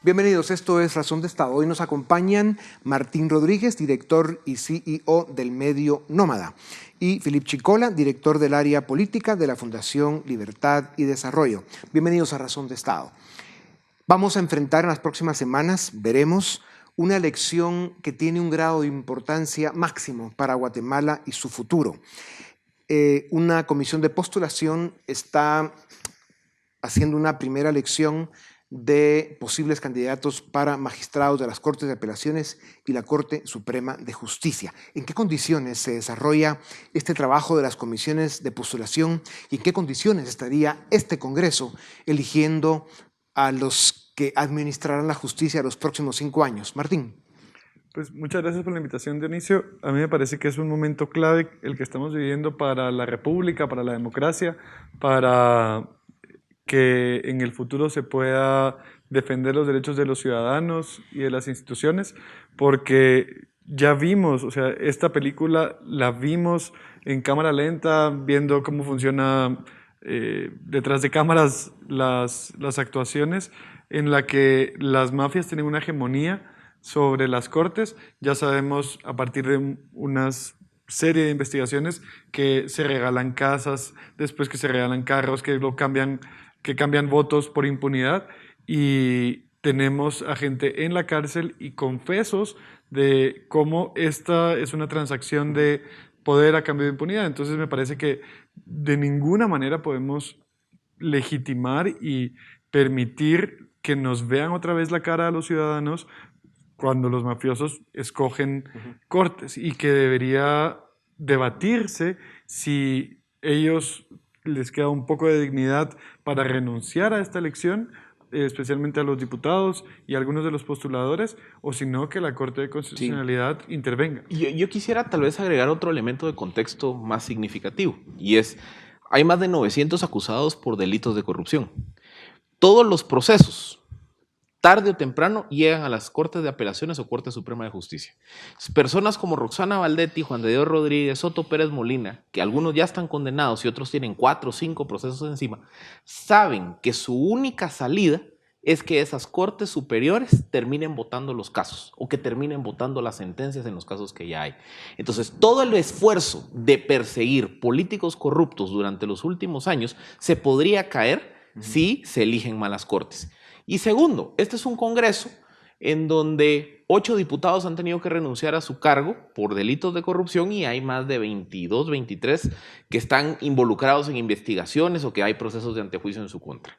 Bienvenidos, esto es Razón de Estado. Hoy nos acompañan Martín Rodríguez, director y CEO del medio Nómada, y Filip Chicola, director del área política de la Fundación Libertad y Desarrollo. Bienvenidos a Razón de Estado. Vamos a enfrentar en las próximas semanas, veremos, una elección que tiene un grado de importancia máximo para Guatemala y su futuro. Una comisión de postulación está haciendo una primera elección de posibles candidatos para magistrados de las Cortes de Apelaciones y la Corte Suprema de Justicia. ¿En qué condiciones se desarrolla este trabajo de las comisiones de postulación y en qué condiciones estaría este Congreso eligiendo a los que administrarán la justicia los próximos 5 años? Martín. Pues muchas gracias por la invitación, Dionisio. A mí me parece que es un momento clave el que estamos viviendo para la República, para la democracia, para que en el futuro se pueda defender los derechos de los ciudadanos y de las instituciones, porque ya vimos, o sea, esta película la vimos en cámara lenta, viendo cómo funciona detrás de cámaras las actuaciones, en la que las mafias tienen una hegemonía sobre las cortes. Ya sabemos a partir de unas serie de investigaciones que se regalan casas, después que se regalan carros, que cambian votos por impunidad, y tenemos a gente en la cárcel y confesos de cómo esta es una transacción de poder a cambio de impunidad. Entonces me parece que de ninguna manera podemos legitimar y permitir que nos vean otra vez la cara a los ciudadanos cuando los mafiosos escogen cortes, y que debería debatirse si ellos les queda un poco de dignidad para renunciar a esta elección, especialmente a los diputados y a algunos de los postuladores, o si no, que la Corte de Constitucionalidad intervenga. Yo quisiera tal vez agregar otro elemento de contexto más significativo, y es, hay más de 900 acusados por delitos de corrupción. Todos los procesos, tarde o temprano, llegan a las Cortes de Apelaciones o Corte Suprema de Justicia. Personas como Roxana Valdetti, Juan de Dios Rodríguez, Soto Pérez Molina, que algunos ya están condenados y otros tienen 4 o 5 procesos encima, saben que su única salida es que esas cortes superiores terminen votando los casos o que terminen votando las sentencias en los casos que ya hay. Entonces, todo el esfuerzo de perseguir políticos corruptos durante los últimos años se podría caer si se eligen malas cortes. Y segundo, este es un Congreso en donde 8 diputados han tenido que renunciar a su cargo por delitos de corrupción, y hay más de 22, 23 que están involucrados en investigaciones o que hay procesos de antejuicio en su contra.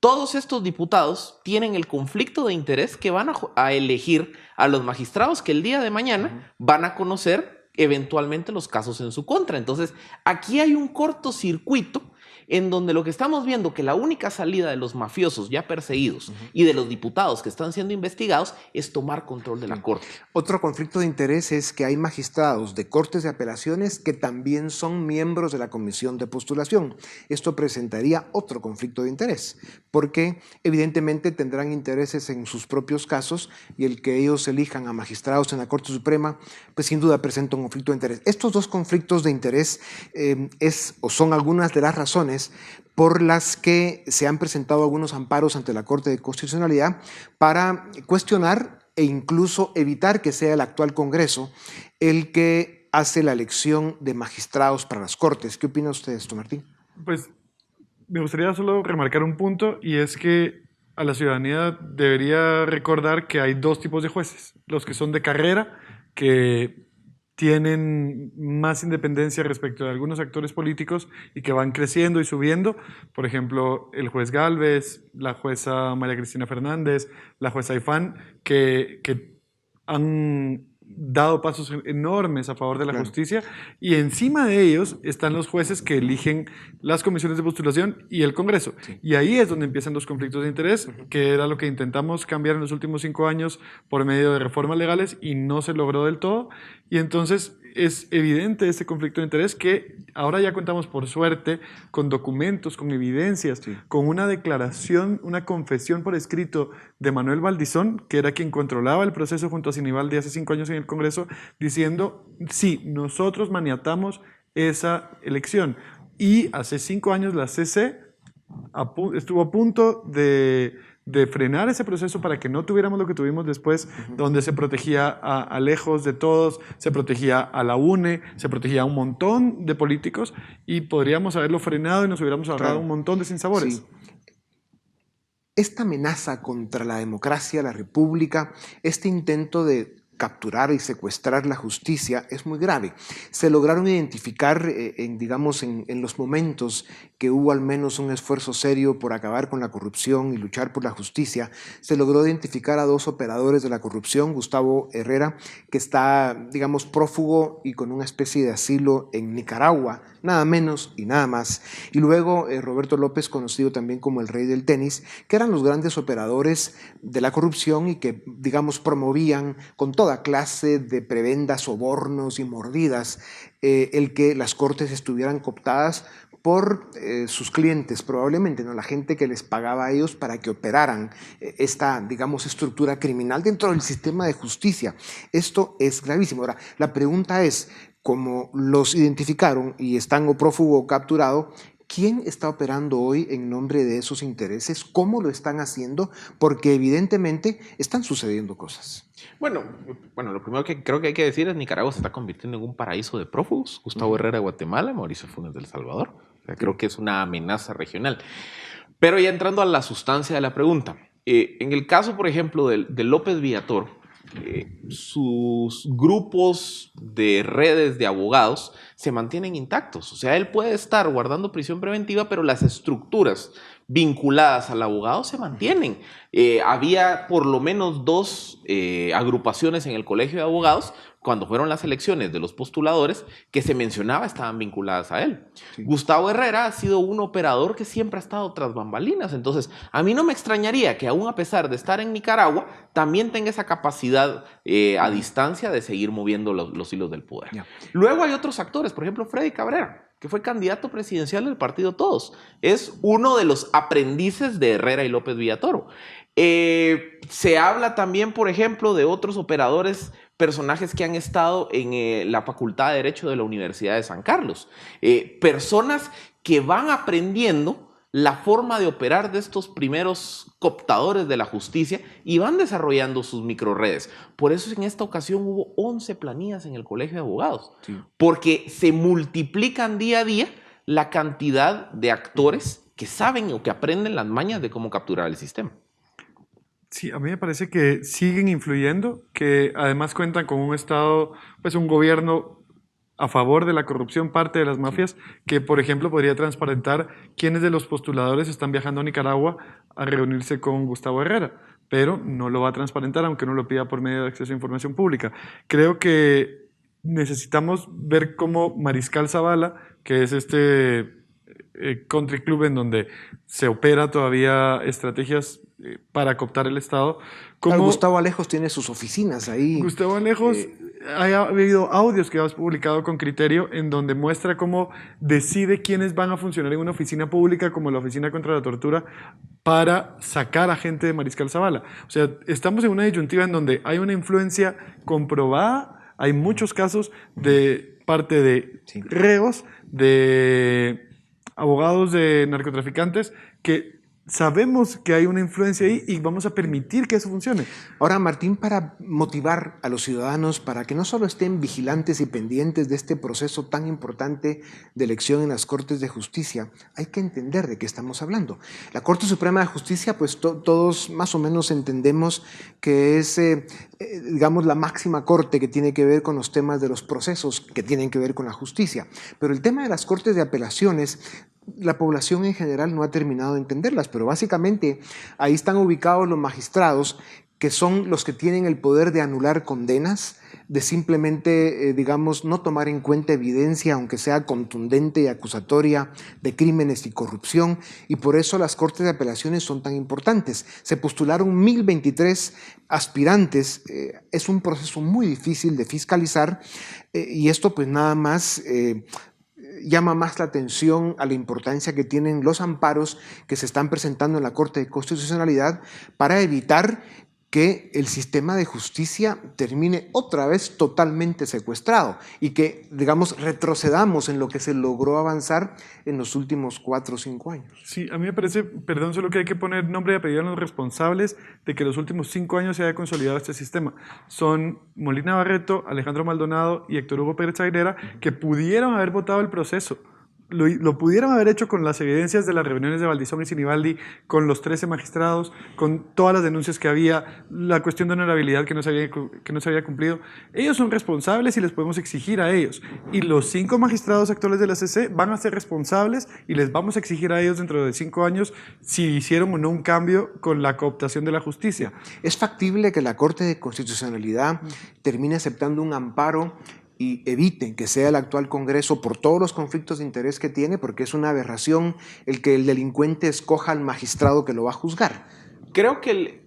Todos estos diputados tienen el conflicto de interés que van a elegir a los magistrados que el día de mañana van a conocer eventualmente los casos en su contra. Entonces, aquí hay un cortocircuito en donde lo que estamos viendo, que la única salida de los mafiosos ya perseguidos y de los diputados que están siendo investigados es tomar control de la Corte. Otro conflicto de interés es que hay magistrados de Cortes de Apelaciones que también son miembros de la comisión de postulación. Esto presentaría otro conflicto de interés, porque evidentemente tendrán intereses en sus propios casos, y el que ellos elijan a magistrados en la Corte Suprema, pues sin duda presenta un conflicto de interés. Estos dos conflictos de interés son algunas de las razones por las que se han presentado algunos amparos ante la Corte de Constitucionalidad para cuestionar e incluso evitar que sea el actual Congreso el que hace la elección de magistrados para las Cortes. ¿Qué opina usted de esto, Martín? Pues me gustaría solo remarcar un punto, y es que a la ciudadanía debería recordar que hay 2 tipos de jueces: los que son de carrera, que tienen más independencia respecto de algunos actores políticos y que van creciendo y subiendo. Por ejemplo, el juez Gálvez, la jueza María Cristina Fernández, la jueza Ifán, que han dado pasos enormes a favor de la justicia, y encima de ellos están los jueces que eligen las comisiones de postulación y el Congreso. Y ahí es donde empiezan los conflictos de interés, que era lo que intentamos cambiar en los últimos 5 años por medio de reformas legales y no se logró del todo. Y entonces es evidente este conflicto de interés, que ahora ya contamos, por suerte, con documentos, con evidencias, con una declaración, una confesión por escrito de Manuel Valdizón, que era quien controlaba el proceso junto a Sinibaldi hace 5 años en el Congreso, diciendo: sí, nosotros maniatamos esa elección. Y hace 5 años la CC estuvo a punto de de frenar ese proceso para que no tuviéramos lo que tuvimos después, donde se protegía a lejos de todos, se protegía a la UNE, se protegía a un montón de políticos y podríamos haberlo frenado y nos hubiéramos ahorrado un montón de sinsabores. Sí. Esta amenaza contra la democracia, la república, este intento de capturar y secuestrar la justicia es muy grave. Se lograron identificar, digamos, en los momentos que hubo al menos un esfuerzo serio por acabar con la corrupción y luchar por la justicia, se logró identificar a 2 operadores de la corrupción, Gustavo Herrera, que está, digamos, prófugo y con una especie de asilo en Nicaragua, nada menos y nada más. Y luego Roberto López, conocido también como el rey del tenis, que eran los grandes operadores de la corrupción y que, digamos, promovían con toda clase de prebendas, sobornos y mordidas el que las cortes estuvieran cooptadas por sus clientes, probablemente, ¿no? La gente que les pagaba a ellos para que operaran esta, digamos, estructura criminal dentro del sistema de justicia. Esto es gravísimo. Ahora, la pregunta es, como los identificaron y están o prófugo o capturado, ¿quién está operando hoy en nombre de esos intereses? ¿Cómo lo están haciendo? Porque evidentemente están sucediendo cosas. Bueno, lo primero que creo que hay que decir es que Nicaragua se está convirtiendo en un paraíso de prófugos. Gustavo Herrera de Guatemala, Mauricio Funes de El Salvador. O sea, creo que es una amenaza regional. Pero ya entrando a la sustancia de la pregunta. En el caso, por ejemplo, de López Villatoro, sus grupos de redes de abogados se mantienen intactos. O sea, él puede estar guardando prisión preventiva, pero las estructuras vinculadas al abogado se mantienen. Había por lo menos 2 agrupaciones en el Colegio de Abogados, cuando fueron las elecciones de los postuladores, que se mencionaba estaban vinculadas a él. Sí. Gustavo Herrera ha sido un operador que siempre ha estado tras bambalinas. Entonces, a mí no me extrañaría que aún a pesar de estar en Nicaragua, también tenga esa capacidad a distancia de seguir moviendo los hilos del poder. Yeah. Luego hay otros actores, por ejemplo, Freddy Cabrera, que fue candidato presidencial del partido Todos. Es uno de los aprendices de Herrera y López Villatoro. Se habla también, por ejemplo, de otros operadores, personajes que han estado en la Facultad de Derecho de la Universidad de San Carlos. Personas que van aprendiendo la forma de operar de estos primeros cooptadores de la justicia y van desarrollando sus microredes. Por eso en esta ocasión hubo 11 planillas en el Colegio de Abogados, sí, porque se multiplican día a día la cantidad de actores que saben o que aprenden las mañas de cómo capturar el sistema. Sí, a mí me parece que siguen influyendo, que además cuentan con un Estado, pues un gobierno a favor de la corrupción, parte de las mafias, que por ejemplo podría transparentar quiénes de los postuladores están viajando a Nicaragua a reunirse con Gustavo Herrera, pero no lo va a transparentar aunque no lo pida por medio de acceso a información pública. Creo que necesitamos ver cómo Mariscal Zavala, que es este country club en donde se opera todavía estrategias para cooptar el Estado. Claro, Gustavo Alejos tiene sus oficinas ahí. Gustavo Alejos, ha habido audios que has publicado con Criterio en donde muestra cómo decide quiénes van a funcionar en una oficina pública como la Oficina contra la Tortura para sacar a gente de Mariscal Zavala. O sea, estamos en una disyuntiva en donde hay una influencia comprobada, hay muchos casos de parte de reos, de abogados de narcotraficantes que sabemos que hay una influencia ahí y vamos a permitir que eso funcione. Ahora, Martín, para motivar a los ciudadanos para que no solo estén vigilantes y pendientes de este proceso tan importante de elección en las Cortes de Justicia, hay que entender de qué estamos hablando. La Corte Suprema de Justicia, pues todos más o menos entendemos que es, digamos, la máxima corte que tiene que ver con los temas de los procesos que tienen que ver con la justicia. Pero el tema de las Cortes de Apelaciones, la población en general no ha terminado de entenderlas, pero básicamente ahí están ubicados los magistrados que son los que tienen el poder de anular condenas, de simplemente, digamos, no tomar en cuenta evidencia, aunque sea contundente y acusatoria, de crímenes y corrupción, y por eso las Cortes de Apelaciones son tan importantes. Se postularon 1023 aspirantes, es un proceso muy difícil de fiscalizar, y esto pues nada más llama más la atención a la importancia que tienen los amparos que se están presentando en la Corte de Constitucionalidad para evitar que el sistema de justicia termine otra vez totalmente secuestrado y que, digamos, retrocedamos en lo que se logró avanzar en los últimos 4 o 5 años. Sí, a mí me parece, perdón, solo que hay que poner nombre y apellido a los responsables de que los últimos 5 años se haya consolidado este sistema. Son Molina Barreto, Alejandro Maldonado y Héctor Hugo Pérez Aguilera, que pudieron haber votado el proceso. Lo pudieron haber hecho con las evidencias de las reuniones de Valdizón y Sinibaldi, con los 13 magistrados, con todas las denuncias que había, la cuestión de honorabilidad que no se había cumplido. Ellos son responsables y les podemos exigir a ellos. Y los 5 magistrados actuales de la CC van a ser responsables y les vamos a exigir a ellos dentro de 5 años si hicieron o no un cambio con la cooptación de la justicia. ¿Es factible que la Corte de Constitucionalidad termine aceptando un amparo y eviten que sea el actual Congreso por todos los conflictos de interés que tiene? Porque es una aberración el que el delincuente escoja al magistrado que lo va a juzgar. Creo que,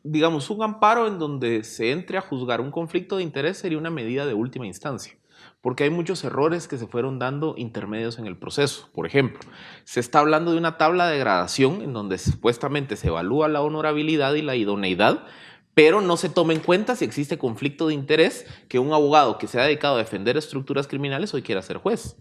digamos, un amparo en donde se entre a juzgar un conflicto de interés sería una medida de última instancia, porque hay muchos errores que se fueron dando intermedios en el proceso. Por ejemplo, se está hablando de una tabla de gradación en donde supuestamente se evalúa la honorabilidad y la idoneidad, pero no se toma en cuenta si existe conflicto de interés que un abogado que se ha dedicado a defender estructuras criminales hoy quiera ser juez.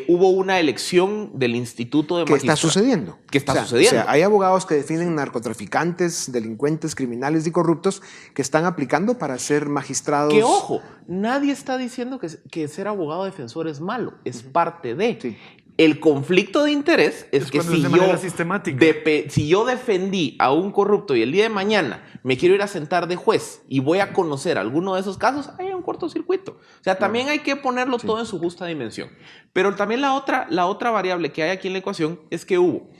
Hubo una elección del Instituto de Magistrados. ¿Qué está sucediendo? ¿Qué está sucediendo? O sea, hay abogados que defienden narcotraficantes, delincuentes, criminales y corruptos que están aplicando para ser magistrados. Que ojo, nadie está diciendo que ser abogado defensor es malo, es parte de... Sí. El conflicto de interés es que si yo defendí a un corrupto y el día de mañana me quiero ir a sentar de juez y voy a conocer alguno de esos casos, hay un cortocircuito. O sea, también hay que ponerlo todo en su justa dimensión. Pero también la otra variable que hay aquí en la ecuación es que hubo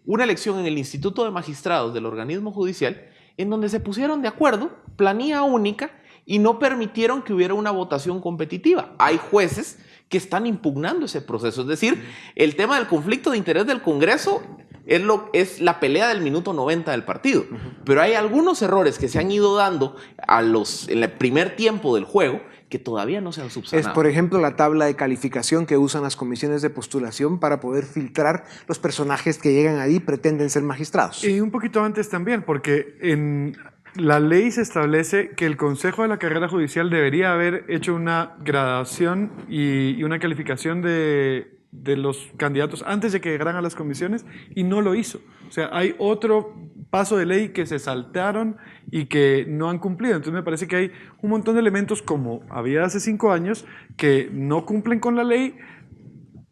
una elección en el Instituto de Magistrados del organismo judicial en donde se pusieron de acuerdo, planilla única, y no permitieron que hubiera una votación competitiva. Hay jueces que están impugnando ese proceso. Es decir, el tema del conflicto de interés del Congreso es la pelea del minuto 90 del partido. Pero hay algunos errores que se han ido dando en el primer tiempo del juego que todavía no se han subsanado. Es, por ejemplo, la tabla de calificación que usan las comisiones de postulación para poder filtrar los personajes que llegan ahí y pretenden ser magistrados. Y un poquito antes también, porque en la ley se establece que el Consejo de la Carrera Judicial debería haber hecho una gradación y una calificación de los candidatos antes de que llegaran a las comisiones y no lo hizo. O sea, hay otro paso de ley que se saltaron y que no han cumplido. Entonces me parece que hay un montón de elementos como había hace 5 años que no cumplen con la ley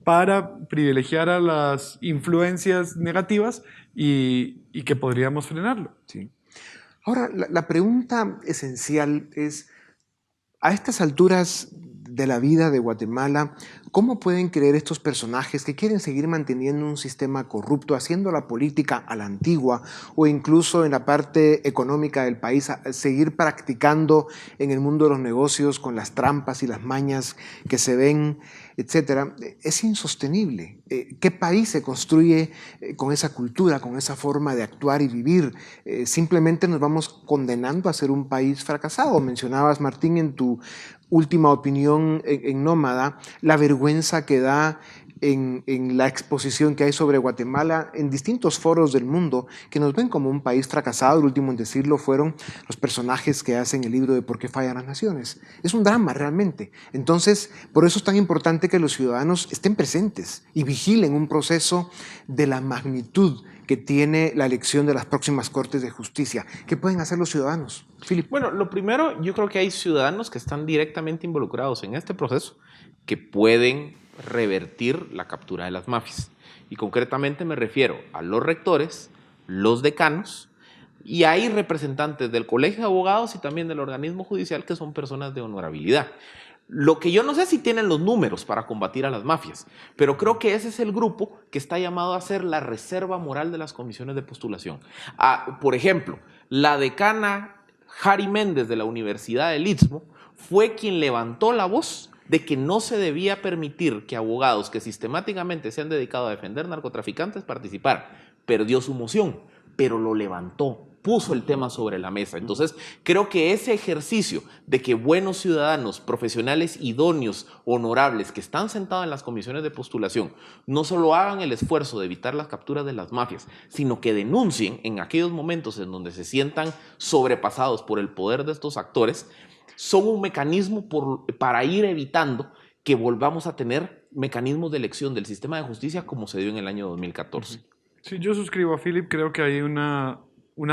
para privilegiar a las influencias negativas y que podríamos frenarlo. Sí. Ahora, la pregunta esencial es, a estas alturas de la vida de Guatemala, ¿cómo pueden creer estos personajes que quieren seguir manteniendo un sistema corrupto, haciendo la política a la antigua o incluso en la parte económica del país, seguir practicando en el mundo de los negocios con las trampas y las mañas que se ven, etcétera? Es insostenible. ¿Qué país se construye con esa cultura, con esa forma de actuar y vivir? Simplemente nos vamos condenando a ser un país fracasado. Mencionabas, Martín, en tu última opinión en Nómada, la vergüenza que da en la exposición que hay sobre Guatemala en distintos foros del mundo que nos ven como un país fracasado. El último en decirlo fueron los personajes que hacen el libro de ¿Por qué fallan las naciones? Es un drama realmente. Entonces, por eso es tan importante que los ciudadanos estén presentes y vigilen un proceso de la magnitud que tiene la elección de las próximas Cortes de Justicia. ¿Qué pueden hacer los ciudadanos? Philip. Bueno, lo primero, yo creo que hay ciudadanos que están directamente involucrados en este proceso que pueden revertir la captura de las mafias. Y concretamente me refiero a los rectores, los decanos, y hay representantes del Colegio de Abogados y también del organismo judicial que son personas de honorabilidad. Lo que yo no sé si tienen los números para combatir a las mafias, pero creo que ese es el grupo que está llamado a ser la reserva moral de las comisiones de postulación. Por ejemplo, la decana Jari Méndez de la Universidad del Istmo fue quien levantó la voz de que no se debía permitir que abogados que sistemáticamente se han dedicado a defender narcotraficantes participaran. Perdió su moción, pero lo levantó. puso el tema sobre la mesa. Entonces, creo que ese ejercicio de que buenos ciudadanos, profesionales idóneos, honorables, que están sentados en las comisiones de postulación, no solo hagan el esfuerzo de evitar las capturas de las mafias, sino que denuncien en aquellos momentos en donde se sientan sobrepasados por el poder de estos actores, son un mecanismo para ir evitando que volvamos a tener mecanismos de elección del sistema de justicia como se dio en el año 2014. Sí, yo suscribo a Philip, creo que hay una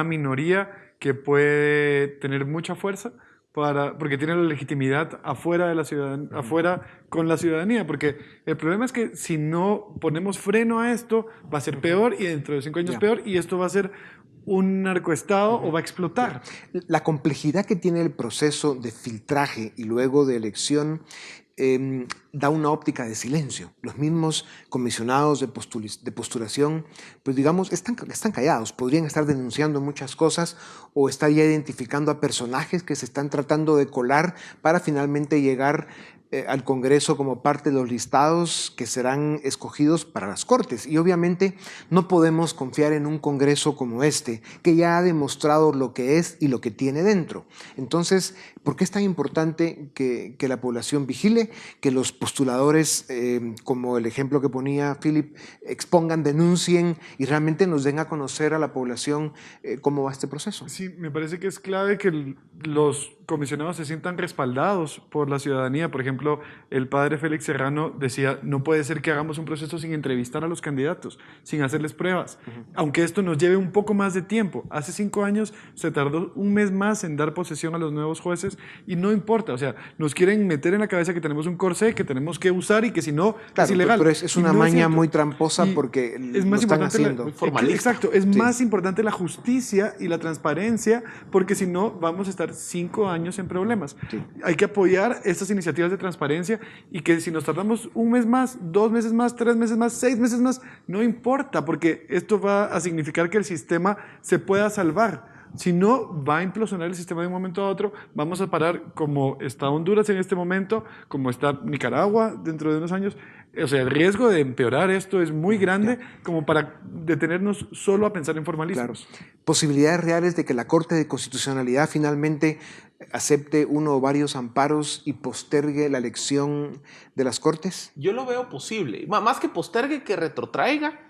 minoría que puede tener mucha fuerza porque tiene la legitimidad afuera de la ciudadanía, afuera con la ciudadanía, porque el problema es que si no ponemos freno a esto, va a ser peor y dentro de 5 años peor, y esto va a ser un narcoestado o va a explotar. La complejidad que tiene el proceso de filtraje y luego de elección da una óptica de silencio. Los mismos comisionados de postulación, pues digamos, están callados, podrían estar denunciando muchas cosas o estar ya identificando a personajes que se están tratando de colar para finalmente llegar al Congreso como parte de los listados que serán escogidos para las Cortes. Y obviamente no podemos confiar en un Congreso como este, que ya ha demostrado lo que es y lo que tiene dentro. Entonces, ¿por qué es tan importante que la población vigile, que los postuladores, como el ejemplo que ponía Philip, expongan, denuncien y realmente nos den a conocer a la población cómo va este proceso? Sí, me parece que es clave que los comisionados se sientan respaldados por la ciudadanía. Por ejemplo, el padre Félix Serrano decía, no puede ser que hagamos un proceso sin entrevistar a los candidatos, sin hacerles pruebas, aunque esto nos lleve un poco más de tiempo. Hace 5 años se tardó un mes más en dar posesión a los nuevos jueces y no importa, o sea, nos quieren meter en la cabeza que tenemos un corsé que tenemos que usar y que si no, claro, es ilegal. Pero es una maña muy tramposa porque es lo más están importante haciendo. Exacto, es más importante la justicia y la transparencia, porque si no vamos a estar 5 años en problemas. Sí. Hay que apoyar estas iniciativas de transparencia y que si nos tardamos 1 mes más, 2 meses más, 3 meses más, 6 meses más, no importa, porque esto va a significar que el sistema se pueda salvar. Si no, va a implosionar el sistema de un momento a otro. Vamos a parar como está Honduras en este momento, como está Nicaragua dentro de unos años. O sea, el riesgo de empeorar esto es muy grande como para detenernos solo a pensar en formalismos. Claro. ¿Posibilidades reales de que la Corte de Constitucionalidad finalmente acepte uno o varios amparos y postergue la elección de las Cortes? Yo lo veo posible. Más que postergue, que retrotraiga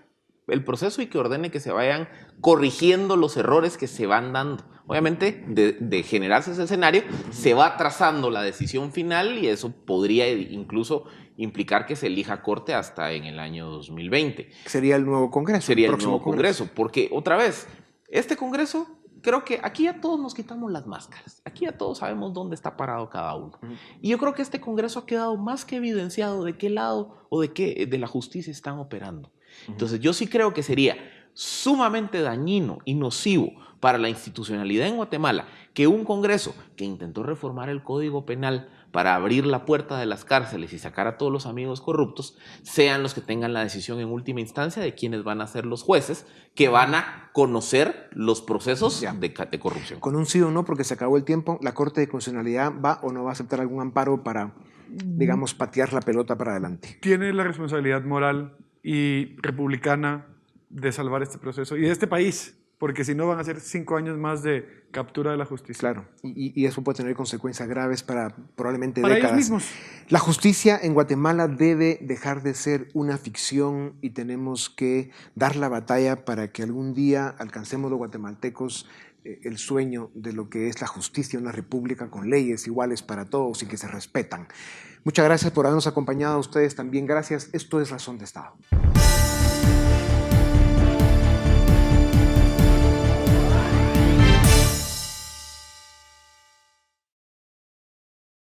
el proceso y que ordene que se vayan corrigiendo los errores que se van dando. Obviamente, de generarse ese escenario, se va trazando la decisión final y eso podría incluso implicar que se elija corte hasta en el año 2020. Sería el nuevo Congreso. Sería el nuevo Congreso, porque otra vez, este Congreso, creo que aquí ya todos nos quitamos las máscaras, aquí ya todos sabemos dónde está parado cada uno. Y yo creo que este Congreso ha quedado más que evidenciado de qué lado o de la justicia están operando. Entonces yo sí creo que sería sumamente dañino y nocivo para la institucionalidad en Guatemala que un Congreso que intentó reformar el Código Penal para abrir la puerta de las cárceles y sacar a todos los amigos corruptos sean los que tengan la decisión en última instancia de quiénes van a ser los jueces que van a conocer los procesos de corrupción. Con un sí o no, porque se acabó el tiempo, ¿la Corte de Constitucionalidad va o no va a aceptar algún amparo para, digamos, patear la pelota para adelante? Tiene la responsabilidad moral y republicana de salvar este proceso y de este país, porque si no van a ser 5 años más de captura de la justicia. Claro, y eso puede tener consecuencias graves para probablemente para décadas. ellos mismos. La justicia en Guatemala debe dejar de ser una ficción y tenemos que dar la batalla para que algún día alcancemos los guatemaltecos el sueño de lo que es la justicia, una república con leyes iguales para todos y que se respetan. Muchas gracias por habernos acompañado a ustedes también. Gracias. Esto es Razón de Estado.